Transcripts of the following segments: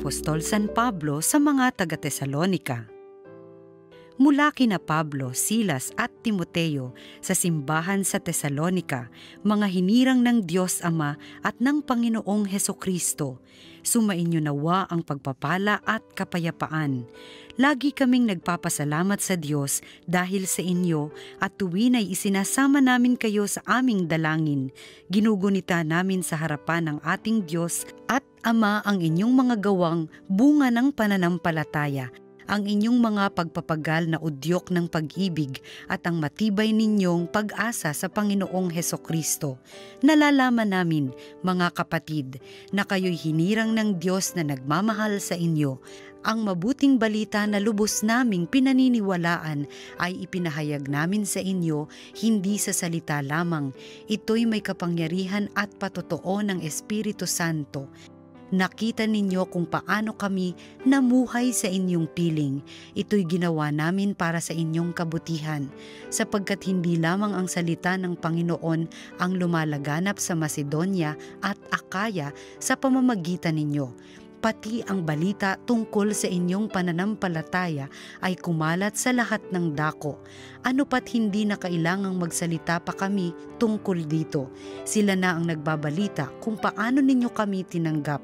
Apostol San Pablo sa mga taga-Tesalonika. Mula kina Pablo, Silas at Timoteo sa simbahan sa Tesalonika, mga hinirang ng Diyos Ama at ng Panginoong Hesukristo, sumainyo nawa ang pagpapala at kapayapaan. Lagi kaming nagpapasalamat sa Diyos dahil sa inyo at tuwin ay isinasama namin kayo sa aming dalangin. Ginugunita namin sa harapan ng ating Diyos at Ama ang inyong mga gawang bunga ng pananampalataya, ang inyong mga pagpapagal na udyok ng pag-ibig at ang matibay ninyong pag-asa sa Panginoong Hesukristo. Nalalaman namin, mga kapatid, na kayo'y hinirang ng Diyos na nagmamahal sa inyo. Ang mabuting balita na lubos naming pinaniniwalaan ay ipinahayag namin sa inyo, hindi sa salita lamang. Ito'y may kapangyarihan at patotoo ng Espiritu Santo. Nakita ninyo kung paano kami namuhay sa inyong piling. Ito'y ginawa namin para sa inyong kabutihan, sapagkat hindi lamang ang salita ng Panginoon ang lumalaganap sa Macedonia at Akaya sa pamamagitan ninyo. Pati ang balita tungkol sa inyong pananampalataya ay kumalat sa lahat ng dako. Ano pat hindi na kailangang magsalita pa kami tungkol dito. Sila na ang nagbabalita kung paano ninyo kami tinanggap.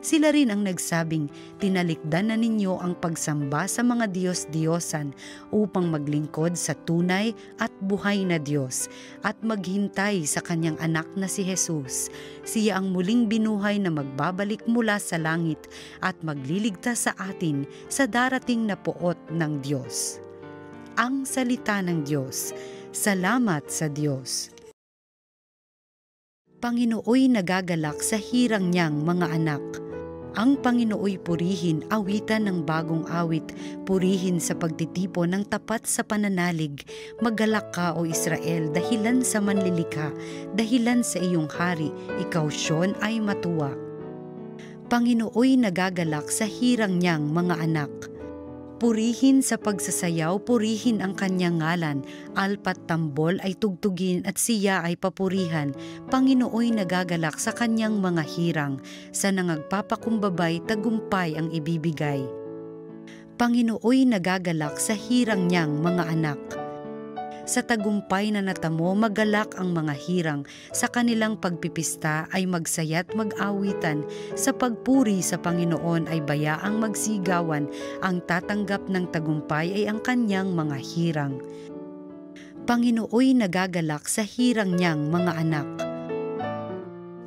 Sila rin ang nagsabing tinalikdan na ninyo ang pagsamba sa mga Diyos-Diyosan upang maglingkod sa tunay at buhay na Diyos at maghintay sa kanyang anak na si Jesus. Siya ang muling binuhay na magbabalik mula sa langit at magliligtas sa atin sa darating na poot ng Diyos. Ang salita ng Diyos. Salamat sa Diyos. Panginooy nagagalak sa hirang niyang mga anak. Ang Panginooy purihin, awitan ng bagong awit, purihin sa pagtitipon ng tapat sa pananalig. Magalak ka, O Israel, dahilan sa manlilikha, dahilan sa iyong hari, ikaw Sion ay matuwa. Panginooy nagagalak sa hirang niyang mga anak. Purihin sa pagsasayaw, purihin ang kanyang ngalan, alpat tambol ay tugtugin at siya ay papurihan. Panginooy nagagalak sa kanyang mga hirang, sa nangagpapakumbabay tagumpay ang ibibigay. Panginooy nagagalak sa hirang niyang mga anak. Sa tagumpay na natamo, magalak ang mga hirang. Sa kanilang pagpipista ay magsaya't mag-awitan. Sa pagpuri sa Panginoon ay bayaang magsigawan. Ang tatanggap ng tagumpay ay ang kanyang mga hirang. Panginooy nagagalak sa hirang niyang mga anak.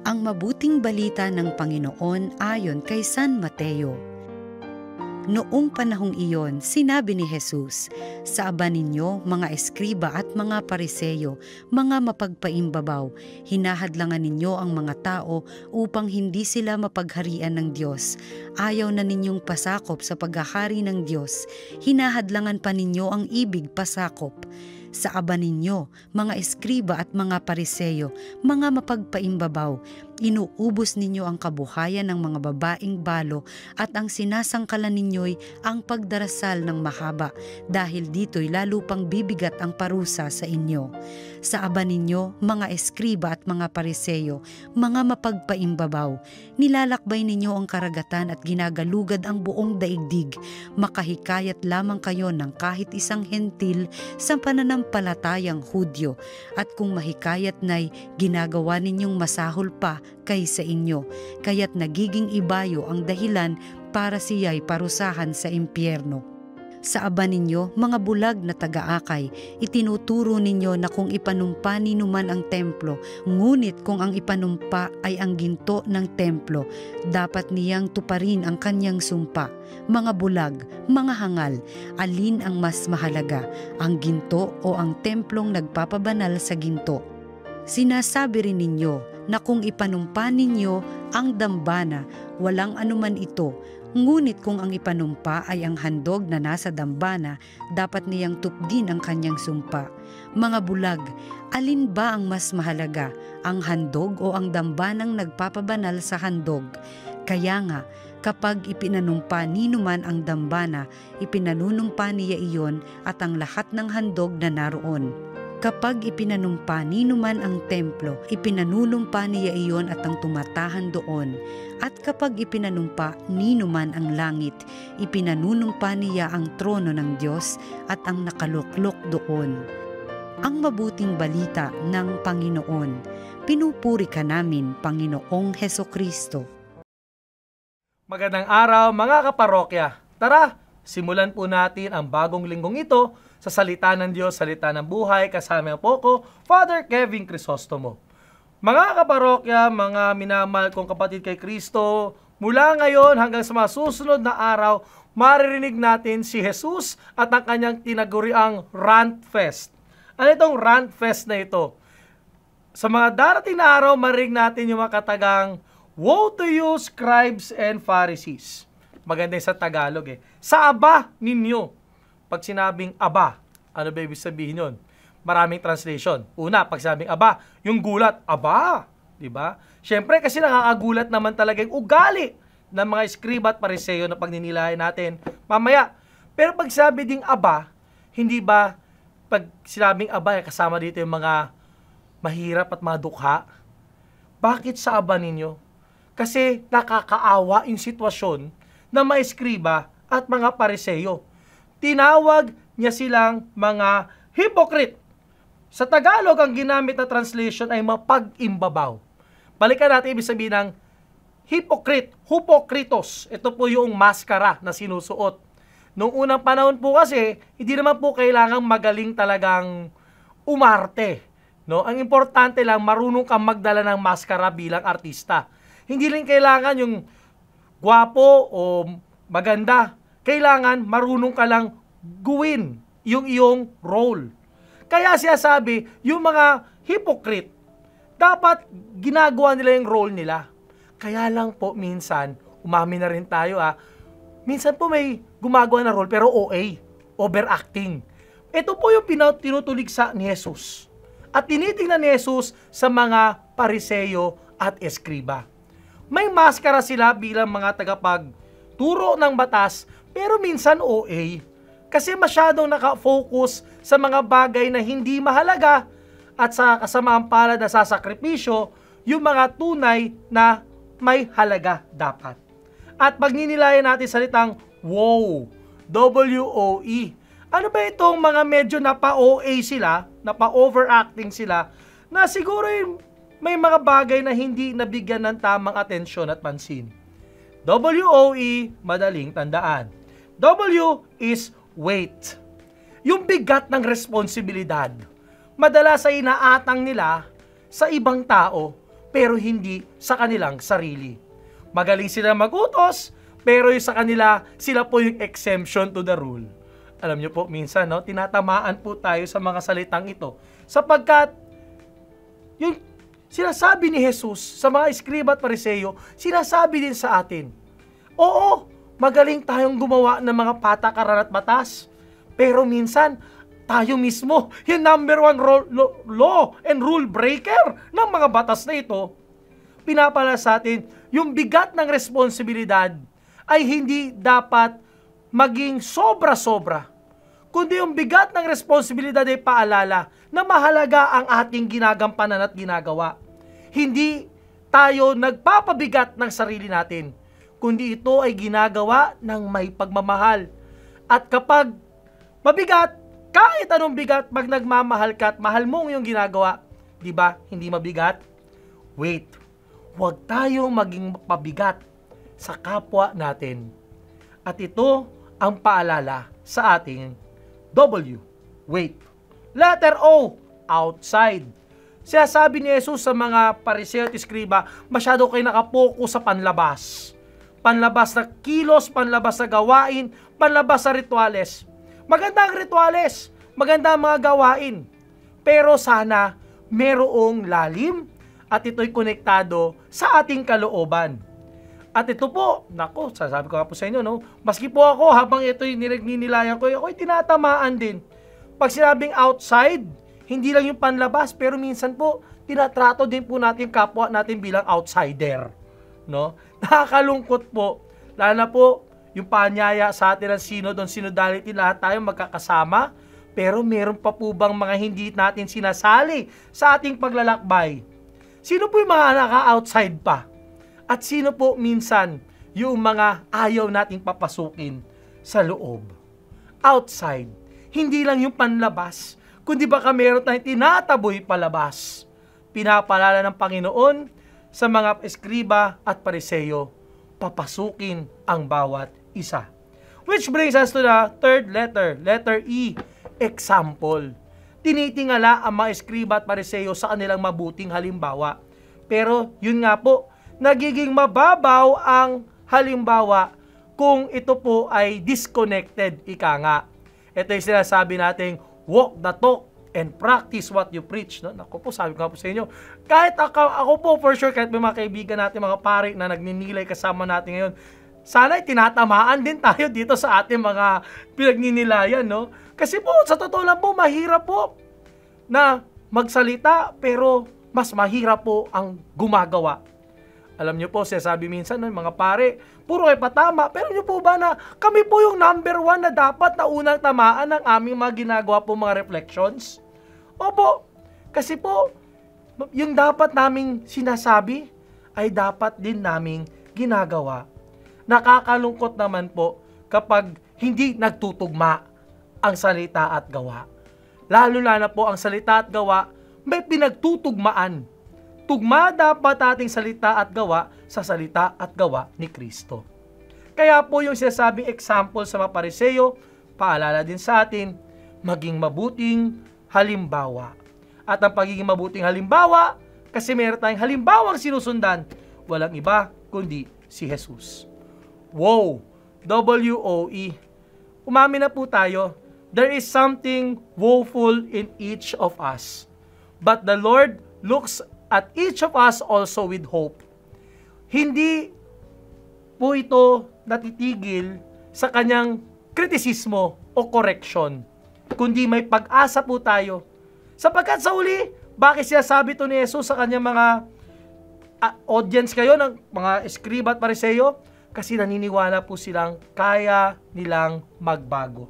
Ang mabuting balita ng Panginoon ayon kay San Mateo. Noong panahong iyon, sinabi ni Jesus, sa aba ninyo, mga eskriba at mga pariseyo, mga mapagpaimbabaw, hinahadlangan ninyo ang mga tao upang hindi sila mapagharian ng Diyos. Ayaw na ninyong pasakop sa paghahari ng Diyos, hinahadlangan pa ninyo ang ibig pasakop. Sa aba ninyo, mga eskriba at mga pariseyo, mga mapagpaimbabaw, inuubos ninyo ang kabuhayan ng mga babaeng balo at ang sinasangkalan ninyo'y ang pagdarasal ng mahaba, dahil dito'y lalo pang bibigat ang parusa sa inyo. Sa aba ninyo, mga eskriba at mga pariseyo, mga mapagpaimbabaw, nilalakbay ninyo ang karagatan at ginagalugad ang buong daigdig, makahikayat lamang kayo ng kahit isang hentil sa pananampalatayang Hudyo, at kung mahikayat na'y ginagawa ninyong masahol pa kaysa inyo, kaya't nagiging ibayo ang dahilan para siya'y parusahan sa impyerno. Sa aba ninyo, mga bulag na taga-akay, itinuturo ninyo na kung ipanumpa ninuman ang templo, ngunit kung ang ipanumpa ay ang ginto ng templo, dapat niyang tuparin ang kanyang sumpa. Mga bulag, mga hangal, alin ang mas mahalaga, ang ginto o ang templong nagpapabanal sa ginto? Sinasabi rin ninyo na kung ipanumpa ninyo ang dambana, walang anuman ito. Ngunit kung ang ipanumpa ay ang handog na nasa dambana, dapat niyang tupdin ang kanyang sumpa. Mga bulag, alin ba ang mas mahalaga, ang handog o ang dambanang nagpapabanal sa handog? Kaya nga, kapag ipinanumpa ninuman ang dambana, ipinanunumpa niya iyon at ang lahat ng handog na naroon. Kapag ipinanumpa ni numan ang templo, ipinanunumpa niya iyon at ang tumatahan doon. At kapag ipinanumpa ni numan ang langit, ipinanunumpa niya ang trono ng Diyos at ang nakaluklok doon. Ang mabuting balita ng Panginoon. Pinupuri ka namin, Panginoong Hesukristo. Magandang araw mga kaparokya. Tara, simulan po natin ang bagong linggong ito sa salita ng Diyos, salita ng buhay, kasama po ko, Father Kevin Crisostomo. Mga kaparokya, mga minamahal kong kapatid kay Kristo, mula ngayon hanggang sa mga susunod na araw, maririnig natin si Jesus at ang kanyang tinaguriang Rant Fest. Ano itong Rant Fest na ito? Sa mga darating na araw, marinig natin yung mga katagang, "Woe to you, scribes and Pharisees." Maganda sa Tagalog eh. Sa aba ninyo. Pag sinabing aba, ano ba ibig sabihin yun? Maraming translation. Una, pag sinabing aba, yung gulat, aba. Diba? Siyempre, kasi nakakagulat naman talaga yung ugali ng mga Eskriba at Pariseo na pagninilayan natin mamaya. Pero pag sabi ding aba, hindi ba pag sinabing aba, kasama dito yung mga mahirap at madukha? Bakit sa aba ninyo? Kasi nakakaawa yung sitwasyon ng mga Eskriba at mga Pariseo. Tinawag niya silang mga hypocrite. Sa Tagalog, ang ginamit na translation ay mapag-imbabaw. Balikan natin ibig sabihin ng hypocrite, hypocritos. Ito po yung maskara na sinusuot. Noong unang panahon po kasi, hindi naman po kailangang magaling talagang umarte. No? Ang importante lang, marunong kang magdala ng maskara bilang artista. Hindi rin kailangan yung gwapo o maganda. Kailangan marunong ka lang gawin yung iyong role. Kaya siya sabi, yung mga hypocrite, dapat ginagawa nila yung role nila. Kaya lang po minsan, umamin na rin tayo minsan po may gumagawa na role pero OA, overacting. Ito po yung tinutuligsa ni Jesus. At tinitingnan ni Jesus sa mga Pariseo at Eskriba. May maskara sila bilang mga tagapagturo ng batas, pero minsan OA. Kasi masyadong naka-focus sa mga bagay na hindi mahalaga at sa kasamaang palad na sasakripisyo, yung mga tunay na may halaga dapat. At pag ninilayan natin salitang woe, W-O-E, ano ba itong mga medyo napa-OA sila, napa-overacting sila, na siguro may mga bagay na hindi nabigyan ng tamang atensyon at pansin. W-O-E, madaling tandaan. W is weight. Yung bigat ng responsibilidad. Madalas ay inaatang nila sa ibang tao, pero hindi sa kanilang sarili. Magaling sila magutos, pero yung sa kanila, sila po yung exemption to the rule. Alam nyo po, minsan, tinatamaan po tayo sa mga salitang ito. Sapagkat, yung sinasabi ni Jesus sa mga Eskriba at Pariseo, sinasabi din sa atin, oo, magaling tayong gumawa ng mga patakaran at batas. Pero minsan, tayo mismo, yung number one law and rule breaker ng mga batas na ito, pinapala sa atin, yung bigat ng responsibilidad ay hindi dapat maging sobra-sobra. Kundi yung bigat ng responsibilidad ay paalala na mahalaga ang ating ginagampanan at ginagawa. Hindi tayo nagpapabigat ng sarili natin, kundi ito ay ginagawa ng may pagmamahal. At kapag mabigat, kahit anong bigat, pag nagmamahal ka at mahal mo yung ginagawa, di ba, hindi mabigat? Wait, huwag tayong maging pabigat sa kapwa natin. At ito ang paalala sa ating W, wait. Letter O, outside. Siya sabi ni Jesus sa mga Pariseo at Eskriba, masyado kayo nakapokus sa panlabas. Panlabas na kilos, panlabas na gawain, panlabas na rituales. Maganda ang rituales, maganda ang mga gawain. Pero sana merong lalim at ito'y konektado sa ating kalooban. At ito po, nako, sasabi ko nga po sa inyo, maski po ako habang ito'y nilagnilayan ko, ako'y tinatamaan din. Pag sinabing outside, hindi lang yung panlabas, pero minsan po, tinatrato din po natin kapwa natin bilang outsider. Nakakalungkot po. Lalo na po, yung paanyaya sa atin ng synodality, lahat tayo magkakasama Pero meron pa po bang mga hindi natin sinasali sa ating paglalakbay? Sino po yung mga naka-outside pa? At sino po minsan yung mga ayaw nating papasukin sa loob? Outside. Hindi lang yung panlabas, kundi baka meron tayong tinataboy palabas. Pinapalala ng Panginoon sa mga eskriba at pariseyo, papasukin ang bawat isa. Which brings us to the third letter, letter E, example. Tinitingala ang mga eskriba at pariseyo sa kanilang mabuting halimbawa. Pero yun nga po, nagiging mababaw ang halimbawa kung ito po ay disconnected, ika nga. Ito yung sinasabi nating walk the talk and practice what you preach. No? Naku po, sabi ko po sa inyo, kahit ako po for sure, kahit may mga kaibigan natin, mga pare na nagninilay kasama natin ngayon, sana'y tinatamaan din tayo dito sa ating mga pinagninilayan, no? Kasi po, sa totoo lang po, mahirap po na magsalita, pero mas mahirap po ang gumagawa. Alam nyo po, sabi minsan, no, mga pare, puro ay patama. Pero nyo po ba na kami po yung number 1 na dapat na unang tamaan ng aming mga ginagawa po mga reflections? Opo, kasi po, yung dapat naming sinasabi ay dapat din naming ginagawa. Nakakalungkot naman po kapag hindi nagtutugma ang salita at gawa. Lalo na po ang salita at gawa, may pinagtutugmaan. Tugma dapat ating salita at gawa sa salita at gawa ni Kristo. Kaya po yung sinasabing example sa mga pariseyo, paalala din sa atin, maging mabuting halimbawa. At ang pagiging mabuting halimbawa, kasi meron tayong halimbawang sinusundan, walang iba kundi si Jesus. Wow! W-O-E. Umamin na po tayo, there is something woeful in each of us. But the Lord looks at each of us also with hope. Hindi po ito natitigil sa kanyang kritisismo o correction, kundi may pag-asa po tayo. Sapagkat sa uli, bakit siya sabi ito ni Jesus sa kanyang mga audience kayo, ng mga eskriba at pariseyo? Kasi naniniwala po silang kaya nilang magbago.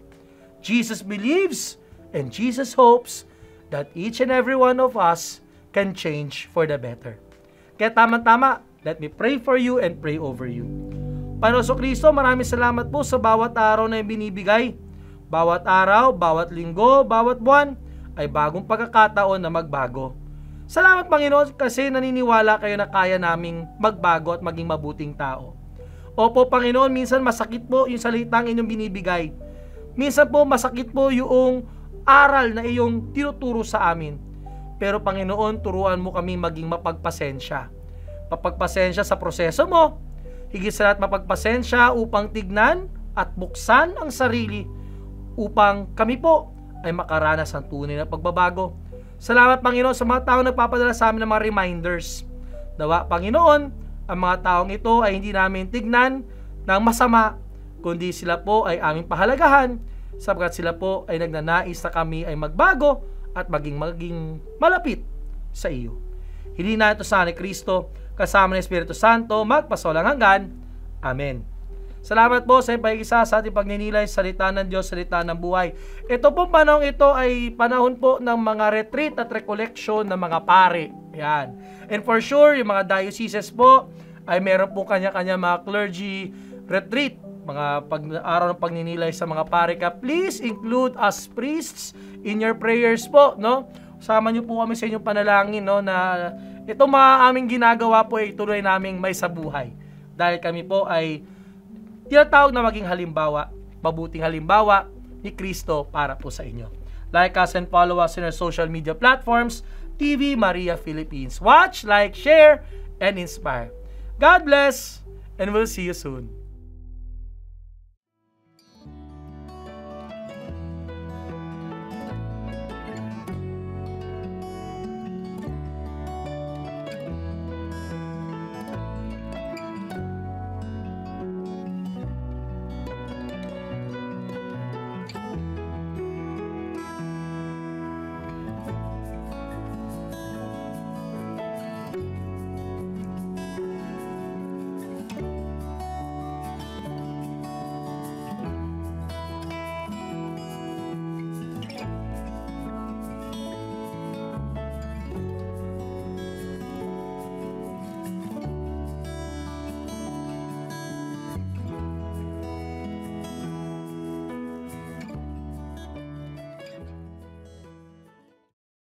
Jesus believes and Jesus hopes that each and every one of us can change for the better. Kaya tama-tama, let me pray for you and pray over you. Panginoon Kristo, maraming salamat po sa bawat araw na binibigay. Bawat araw, bawat linggo, bawat buwan, ay bagong pagkakataon na magbago. Salamat Panginoon kasi naniniwala kayo na kaya naming magbago at maging mabuting tao. Opo Panginoon, minsan masakit po yung salitang inyong binibigay. Minsan po masakit po yung aral na iyong tinuturo sa amin. Pero Panginoon, turuan mo kami maging mapagpasensya. Mapagpasensya sa proseso mo. Higit sa lahat mapagpasensya upang tignan at buksan ang sarili upang kami po ay makaranas ng tunay na pagbabago. Salamat Panginoon sa mga taong nagpapadala sa amin ng mga reminders. Nawa Panginoon, ang mga taong ito ay hindi namin tignan ng masama, kundi sila po ay aming pahalagahan sapagkat sila po ay nagnanais na kami ay magbago at maging malapit sa iyo. Hindi na ito sa ni Kristo, kasama ng Espiritu Santo, magpasawalang hanggan. Amen. Salamat po sa pagkikisa sa ating pagninilay, salita ng Diyos, salita ng buhay. Ito po panahon ito ay panahon po ng mga retreat at recollection ng mga pare. Yan. And for sure, yung mga dioceses po ay meron po kanya-kanya mga clergy retreat, mga araw ng pagninilay sa mga pare ka. Please include us priests in your prayers po, no? Sama niyo po kami sa inyong panalangin, no, na itong mga aming ginagawa po ay tuloy naming may sabuhay. Dahil kami po ay tinatawag na maging halimbawa, mabuting halimbawa ni Kristo para po sa inyo. Like us and follow us in our social media platforms, TV Maria Philippines. Watch, like, share, and inspire. God bless, and we'll see you soon.